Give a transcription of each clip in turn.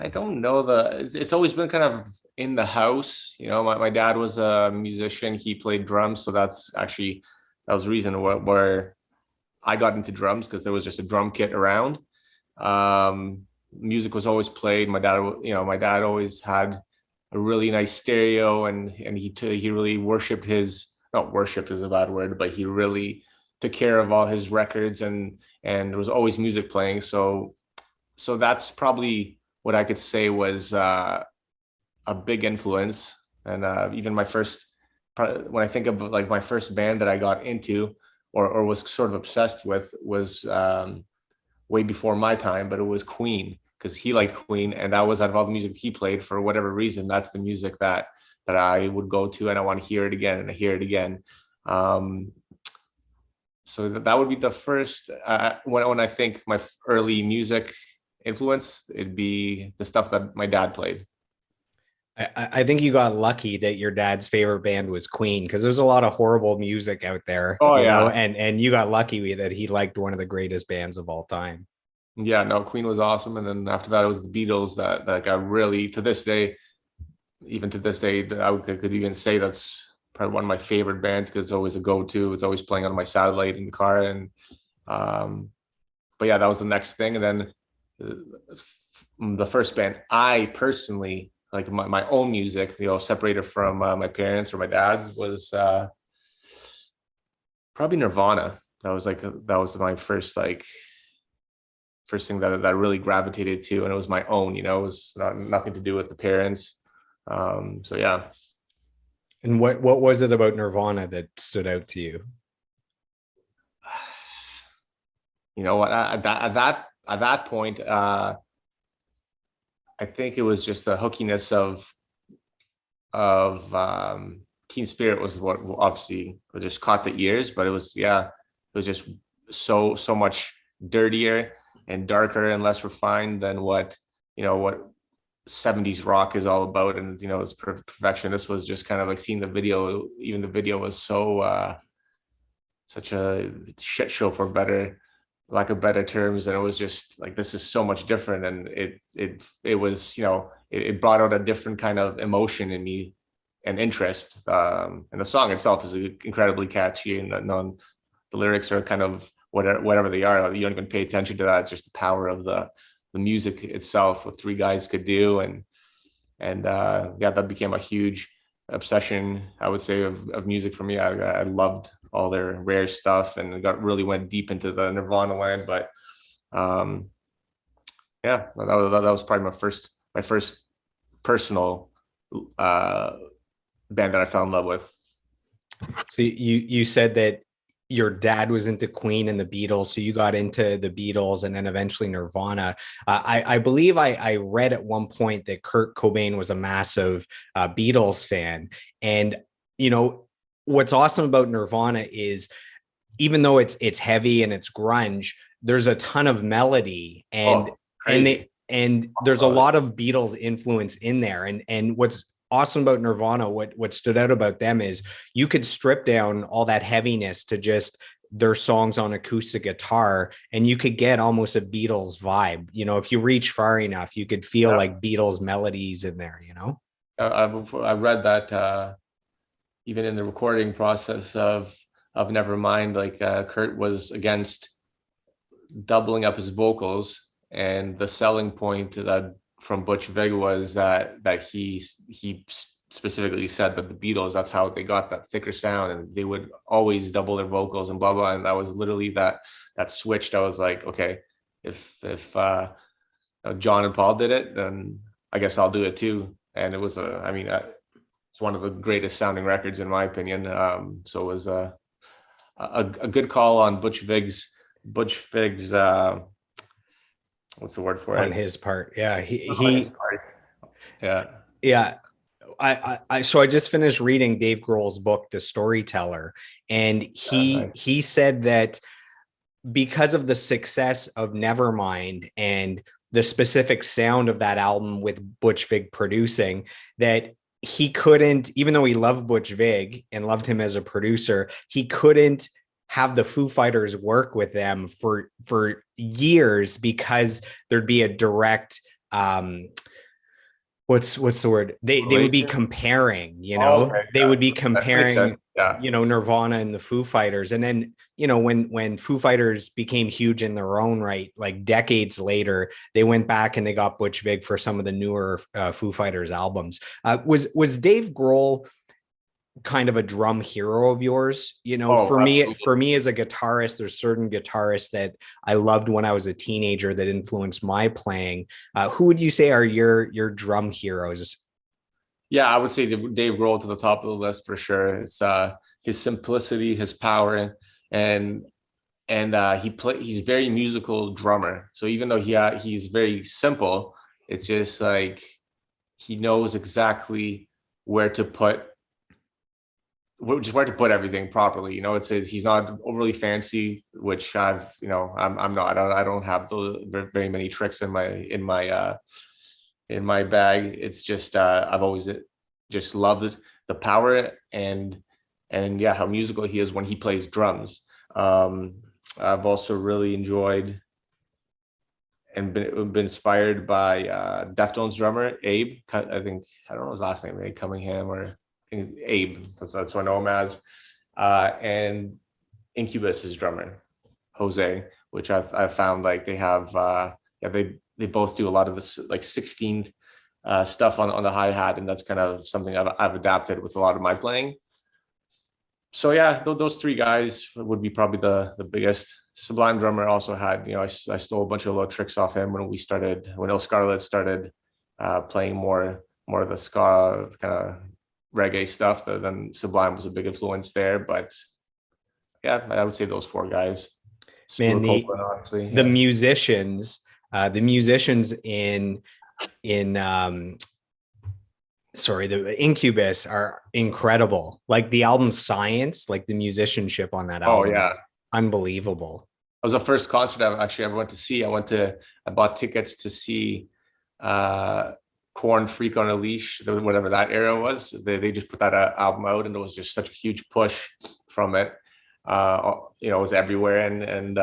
I don't know it's always been kind of in the house. My dad was a musician. He played drums, so that was the reason where I got into drums because there was just a drum kit around. Music was always played. My dad always had a really nice stereo, and he really worshipped his not worshipped is a bad word, but he really took care of all his records and there was always music playing. So that's probably what I could say was a big influence. And even when I think of like my first band that I got into or was sort of obsessed with was way before my time, but it was Queen because he liked Queen, and that was out of all the music he played for whatever reason. That's the music that I would go to, and I want to hear it again and hear it again. Um, so that would be the first when I think my early music influence, it'd be the stuff that my dad played. I think you got lucky that your dad's favorite band was Queen because there's a lot of horrible music out there, Oh you know, yeah, and you got lucky that he liked one of the greatest bands of all time. yeah. No, Queen was awesome, and then after that, it was the Beatles that got really to this day. Even to this day, could even say that's probably one of my favorite bands because it's always a go-to. It's always playing on my satellite in the car, and um, but yeah, that was the next thing, and then the first band I personally like my own music, separated from my parents or my dad's was probably Nirvana. That was my first thing that I really gravitated to, and it was my own. It was nothing to do with the parents. So yeah, And what was it about Nirvana that stood out to you? you know what? At that point, I think it was just the hookiness of Teen Spirit was what obviously just caught the ears, but it was just so much dirtier and darker and less refined than what 70s rock is all about, and it's perfection. This was just kind of like seeing the video. Even the video was such a shit show, for better lack of better terms, and it was just like, this is so much different, and it was, it brought out a different kind of emotion in me and interest. And the song itself is incredibly catchy, and the lyrics are kind of whatever they are, you don't even pay attention to that. It's just the power of the music itself, what three guys could do. And yeah, that became a huge obsession, I would say, of music for me. I loved all their rare stuff, and went deep into the Nirvana land. But um, yeah, that was probably my first personal uh, band that I fell in love with. So you said that your dad was into Queen and the Beatles, so you got into the Beatles and then eventually Nirvana. I believe I read at one point that Kurt Cobain was a massive Beatles fan, and you know what's awesome about Nirvana is even though it's heavy and it's grunge, there's a ton of melody and Oh, and crazy! they and there's a lot of Beatles influence in there. And what's awesome about Nirvana, what stood out about them is you could strip down all that heaviness to just their songs on acoustic guitar and you could get almost a Beatles vibe. If you reach far enough, you could feel Yeah. like Beatles melodies in there. I read that even in the recording process of Nevermind, like Kurt was against doubling up his vocals, and the selling point that from Butch Vig was that he specifically said that the Beatles, that's how they got that thicker sound, and they would always double their vocals and blah blah. And that was literally that switched. I was like, okay, if John and Paul did it, then I guess I'll do it too. And it was I mean, it's one of the greatest sounding records in my opinion. So it was a good call on Butch Vig's what's the word for On it? his part. Yeah. On his part. Yeah. Yeah. So I just finished reading Dave Grohl's book, The Storyteller, and he Nice. he said that because of the success of Nevermind and the specific sound of that album with Butch Vig producing, that he couldn't, even though he loved Butch Vig and loved him as a producer, he couldn't have the Foo Fighters work with them for years because there'd be a direct what's the word, they would be Relation? comparing, Oh, okay, they yeah, would be that makes sense. comparing, Yeah. Nirvana and the Foo Fighters. And then, when Foo Fighters became huge in their own right, like decades later, they went back and they got Butch Vig for some of the newer Foo Fighters albums. Was Dave Grohl kind of a drum hero of yours? Oh, For me as a guitarist, there's certain guitarists that I loved when I was a teenager that influenced my playing. Who would you say are your drum heroes? yeah, I would say Dave Grohl to the top of the list for sure. It's his simplicity, his power, and he's very musical drummer. So even though he's very simple, it's just like he knows exactly where to put where to put everything properly. He's not overly fancy, which I'm not. I don't have those very many tricks in my bag. It's just I've always just loved the power and yeah, how musical he is when he plays drums. I've also really enjoyed and been inspired by Deftones drummer Abe. I don't know his last name, Abe Cunningham or Abe. That's what I know him as. And Incubus's drummer Jose, which I've found like they have they both do a lot of this like 16th stuff on the hi-hat, and that's kind of something I've adapted with a lot of my playing. So yeah, those three guys would be probably the biggest. Sublime drummer also had, I stole a bunch of little tricks off him when illScarlett started playing more of the ska kind of reggae stuff. Then Sublime was a big influence there. But yeah, I would say those four guys. Man, Copeland, honestly, the yeah. musicians in the Incubus are incredible. Like the album Science, like the musicianship on that Oh album yeah, is unbelievable. it was the first concert I actually ever went to see. I bought tickets to see Corn Freak on a Leash, whatever that era was. They just put that album out, and it was just such a huge push from it. It was everywhere, and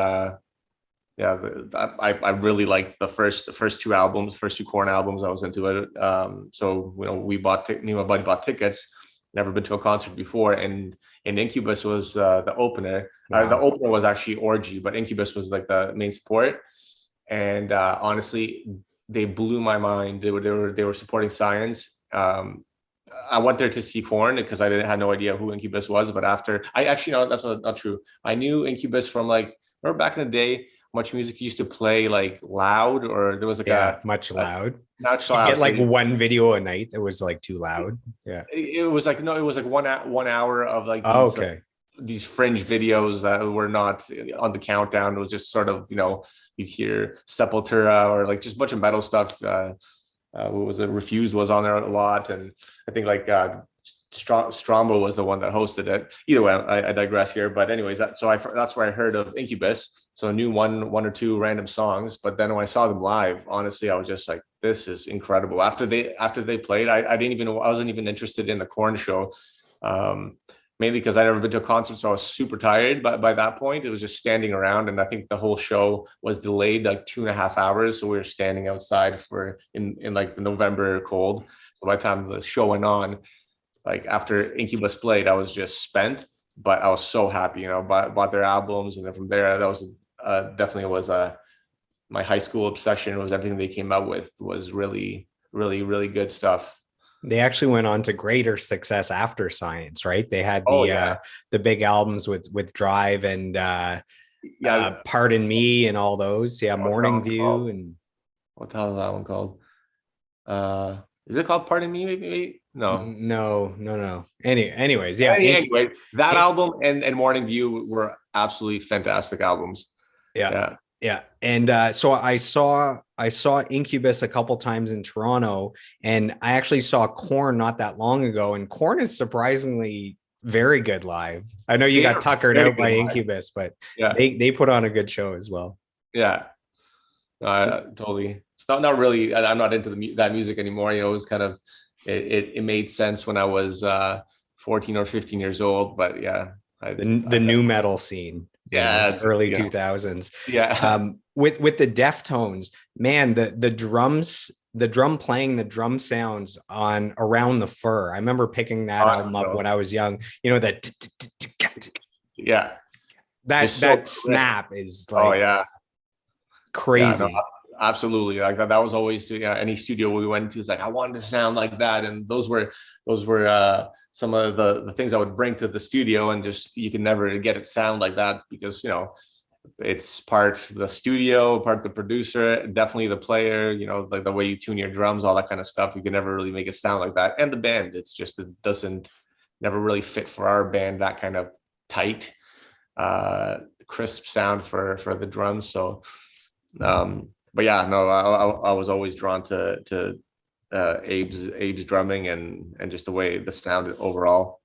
yeah, I really liked the first two Corn albums. I was into it. So me and my buddy bought tickets. Never been to a concert before, and Incubus was the opener. Wow. The opener was actually Orgy, but Incubus was like the main support. And honestly, they blew my mind. They were supporting Science. I went there to see Corn because I had no idea who Incubus was. But after I actually know that's not true. I knew Incubus from remember back in the day, much music used to play like loud, or there was like much loud. Not You loud. get like one video a night that was like too loud. Yeah. It was like no, it was like 1 hour of like Oh, these okay. these fringe videos that were not on the countdown. It was just sort of you'd hear Sepultura or like just a bunch of metal stuff. What was it? Refused was on there a lot, and I think like Strombo was the one that hosted it. Either way, I digress here. But anyways, that's where I heard of Incubus. So I knew one or two random songs. But then when I saw them live, honestly, I was just like, this is incredible. After they played, I didn't even I wasn't even interested in the Corn show. Mainly because I'd never been to a concert, so I was super tired. But by that point, it was just standing around, and I think the whole show was delayed like 2.5 hours. So we were standing outside in like the November cold. So by the time the show went on, like after Incubus played, I was just spent, but I was so happy, bought their albums. And then from there, that was definitely was my high school obsession. Was everything they came out with was really, really, really good stuff. They actually went on to greater success after Science, right? They had the big albums with Drive and Pardon Me and all those. Yeah, Morning View. And what the hell is that one called? Is it called Pardon Me? Maybe? No. Anyways, yeah. Anyway, that album and Morning View were absolutely fantastic albums. Yeah. And so I saw Incubus a couple times in Toronto, and I actually saw Corn not that long ago, and Corn is surprisingly very good live. I know you got tuckered out by Incubus, but they put on a good show as well. Yeah. Totally. It's not really, I'm not into that music anymore. It was kind of, it made sense when I was 14 or 15 years old, but yeah. The new metal scene. Yeah, just, early 2000s. yeah. With the Deftones, man, the drum playing, the drum sounds on Around the Fur. I remember picking that Oh, album up no. when I was young. You know, that Yeah, that just so that crisp. snap is Oh like yeah, yeah, no, crazy. absolutely. Like that was always to, yeah, any studio we went to. It's like I wanted to sound like that, and those were some of the things I would bring to the studio, and just you can never get it sound like that because it's part the studio, part the producer, definitely the player. Like the way you tune your drums, all that kind of stuff. You can never really make it sound like that, and the band. It's just it doesn't never really fit for our band that kind of tight, uh, crisp sound for the drums. So. But yeah, no, I was always drawn to Abe's drumming and just the way the sound overall.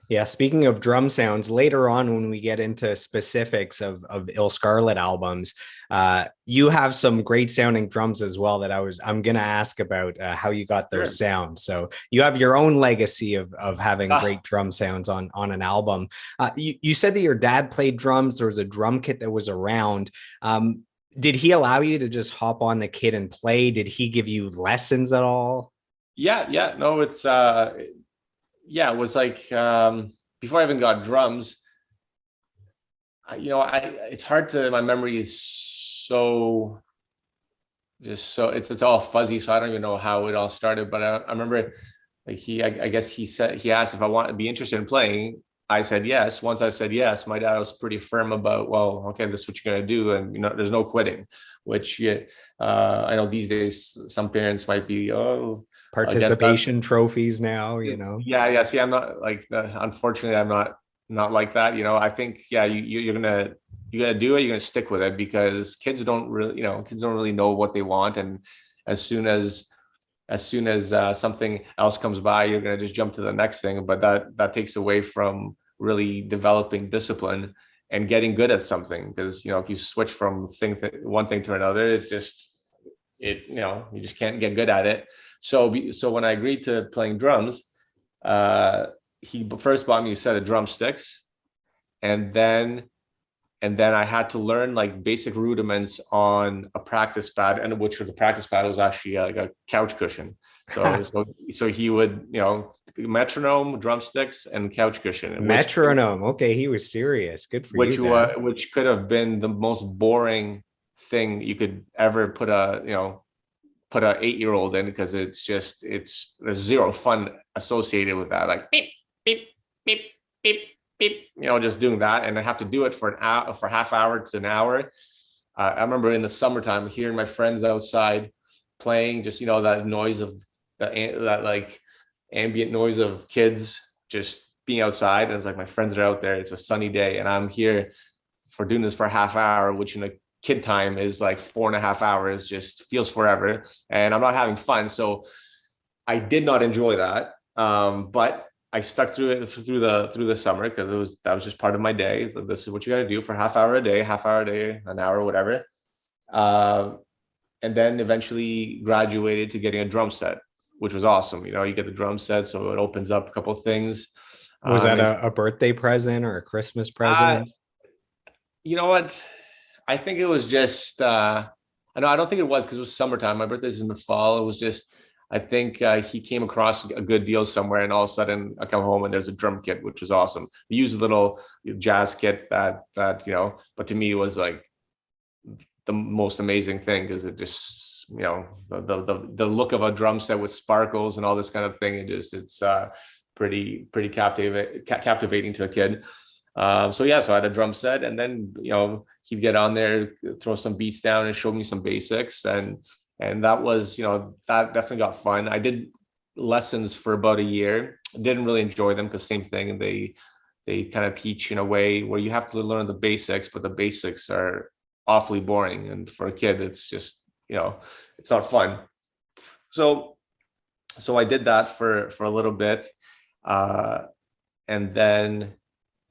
Yeah, speaking of drum sounds, later on when we get into specifics of illScarlett albums, you have some great sounding drums as well that I'm gonna ask about how you got those Sure. sounds. So you have your own legacy of having Ah, great drum sounds on an album. You said that your dad played drums. There was a drum kit that was around. Did he allow you to just hop on the kit and play? Did he give you lessons at all? yeah, yeah, no, it's yeah, it was like before I even got drums. I it's hard to my memory is so just so it's all fuzzy, so I don't even know how it all started. But I remember like I guess he asked if I want to be interested in playing. I said yes. Once I said yes, my dad was pretty firm about, well, okay, this is what you're gonna do, and there's no quitting. Which yeah, I know these days some parents might be against that. Participation trophies now, Yeah, yeah. See, I'm not like unfortunately, I'm not like that. I think yeah, you're gonna do it. You're gonna stick with it because kids don't really know what they want, and as soon as something else comes by, you're gonna just jump to the next thing. But that takes away from really developing discipline and getting good at something. Because if you switch from one thing to another, you just can't get good at it. So when I agreed to playing drums, uh, he first bought me a set of drumsticks, and then I had to learn like basic rudiments on a practice pad, and which the practice pad was actually like a couch cushion. So he would, metronome, drumsticks, and couch cushion, Metronome. Okay, he was serious. Good for you, Dad. which could have been the most boring thing you could ever put a 8-year-old in, because there's zero fun associated with that. Like beep, beep, beep, beep, beep, just doing that. And I have to do it for an hour, for half hour to an hour. I remember in the summertime hearing my friends outside playing, just, that noise of that like ambient noise of kids just being outside. And it's like my friends are out there. It's a sunny day. And I'm here for doing this for a half hour, which in a kid time is like 4.5 hours, just feels forever, and I'm not having fun. So I did not enjoy that, but I stuck through it through the summer, because that was just part of my day. So this is what you got to do for half hour a day, an hour, whatever. uh, and then eventually graduated to getting a drum set, which was awesome. You get the drum set, so it opens up a couple of things. Was that And a birthday present or a Christmas uh, present? you know what? I think it was just I don't think it was, because it was summertime. My birthday's in the fall. It was just I think he came across a good deal somewhere, and all of a sudden I come home and there's a drum kit, which was awesome. We used a little jazz kit that but to me it was like the most amazing thing, because it just the look of a drum set with sparkles and all this kind of thing. It's pretty captivating to a kid. So yeah, so I had a drum set, and then he'd get on there, throw some beats down, and show me some basics, and that was that definitely got fun. I did lessons for about a year. Didn't really enjoy them, because same thing, they kind of teach in a way where you have to learn the basics, but the basics are awfully boring, and for a kid, it's just it's not fun. So I did that for a little bit, uh, and then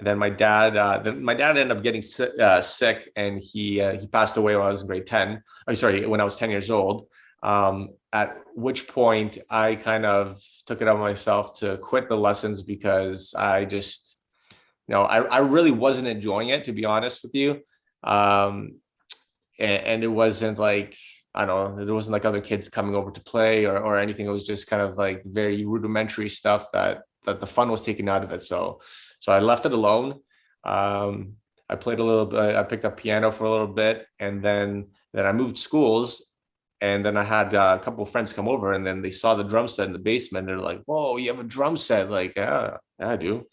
my dad ended up getting sick, and he passed away when I was in grade 10. I'm sorry, when I was 10 years old. At which point I kind of took it on myself to quit the lessons, because I just I really wasn't enjoying it, to be honest with you. Um, and it wasn't like, I don't know, there wasn't like other kids coming over to play or anything. It was just kind of like very rudimentary stuff that the fun was taken out of it. So I left it alone. Um, I played a little bit. I picked up piano for a little bit, and then I moved schools, and then I had a couple of friends come over, and then they saw the drum set in the basement. They're like, "Whoa, you have a drum set?" Like, yeah, I do.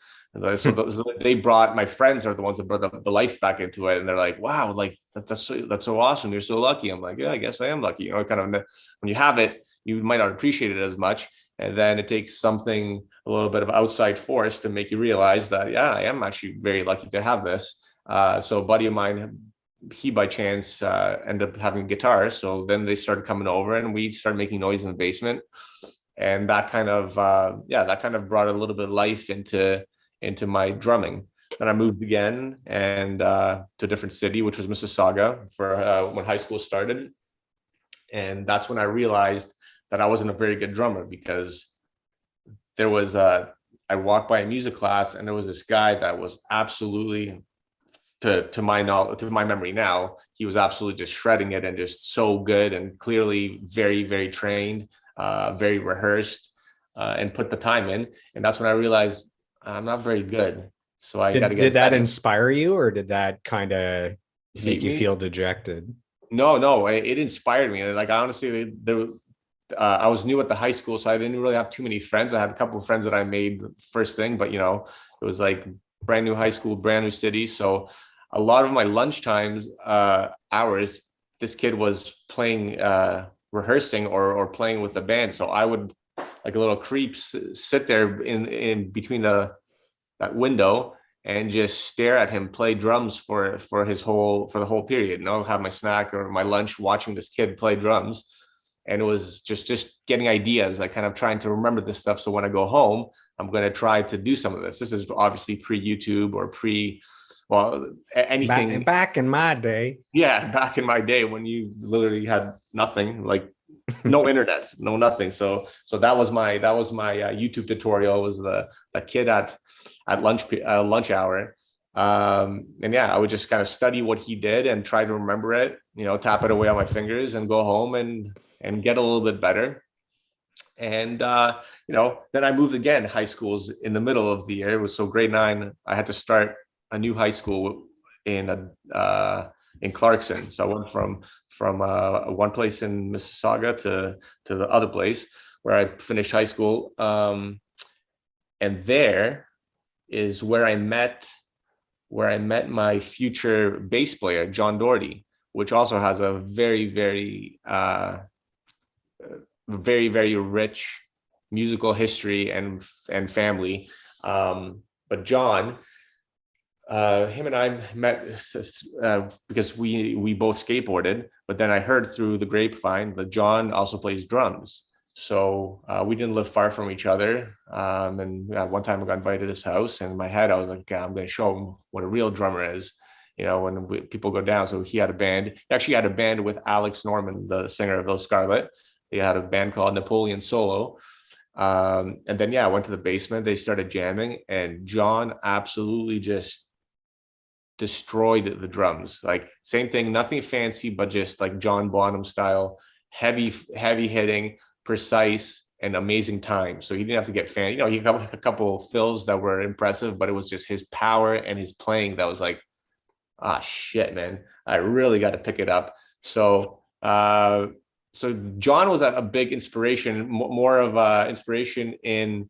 They brought, my friends are the ones that brought the life back into it, and they're like, "Wow, like that's so awesome. You're so lucky." I'm like, "Yeah, I guess I am lucky." Kind of when you have it, you might not appreciate it as much, and then it takes something, a little bit of outside force, to make you realize that, yeah, I am actually very lucky to have this. So a buddy of mine, he by chance ended up having a guitar, so then they started coming over, and we started making noise in the basement, and that kind of brought a little bit of life into my drumming. Then I moved again and to a different city, which was Mississauga, for when high school started. And that's when I realized that I wasn't a very good drummer, because there was I walked by a music class, and there was this guy that was absolutely, to my knowledge, to my memory now, he was absolutely just shredding it, and just so good, and clearly very, very trained, very rehearsed, and put the time in. And that's when I realized I'm not very good. So I got to Did get that better. inspire you, or did that kind of Hate make you me? feel dejected? No, it inspired me. Like, honestly, I was new at the high school, so I didn't really have too many friends. I had a couple of friends that I made first thing, but it was like brand new high school, brand new city. So a lot of my lunchtime hours, this kid was playing, rehearsing or playing with the band. So I would, like a little creep, sit there in between that window, and just stare at him play drums for the whole period. Have my snack or my lunch watching this kid play drums. And it was just getting ideas, like kind of trying to remember this stuff, so when I go home, I'm going to try to do some of this. This is obviously pre YouTube or pre, well, anything. Back in my day. Yeah, back in my day when you literally had nothing, like no internet, no nothing. So that was my YouTube tutorial, was the kid at lunch hour. And yeah, I would just kind of study what he did and try to remember it, tap it away on my fingers, and go home and get a little bit better. And then I moved again. High school's in the middle of the year. It was, so grade 9, I had to start a new high school in Clarkson. So I went from one place in Mississauga to the other place where I finished high school. And there is where I met my future bass player, John Doherty, which also has a very, very very, very rich musical history and family. But John, him and I met because we both skateboarded. But then I heard through the grapevine that John also plays drums. So we didn't live far from each other. And one time I got invited to his house, and in my head I was like, okay, I'm going to show him what a real drummer is. People go down. So he had a band. He actually had a band with Alex Norman, the singer of illScarlett. They had a band called Napoleon Solo. And then, I went to the basement. They started jamming, and John absolutely just destroyed the drums. Like, same thing, nothing fancy, but just like John Bonham style, heavy hitting, precise, and amazing time. So he didn't have to get fan. He got a couple of fills that were impressive, but it was just his power and his playing that was like, ah, shit, man, I really got to pick it up. So John was a big inspiration, more of inspiration in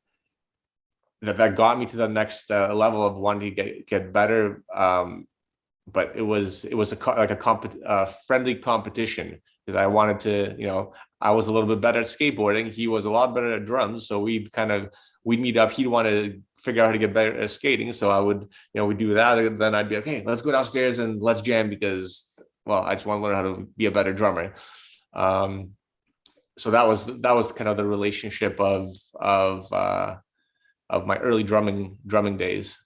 that got me to the next level of wanting to get better. But it was a friendly competition, because I wanted to, I was a little bit better at skateboarding. He was a lot better at drums. So we'd meet up. He'd want to figure out how to get better at skating. So I would, we'd do that. And then I'd be like, hey, let's go downstairs and let's jam, because, well, I just want to learn how to be a better drummer. So that was kind of the relationship of my early drumming days.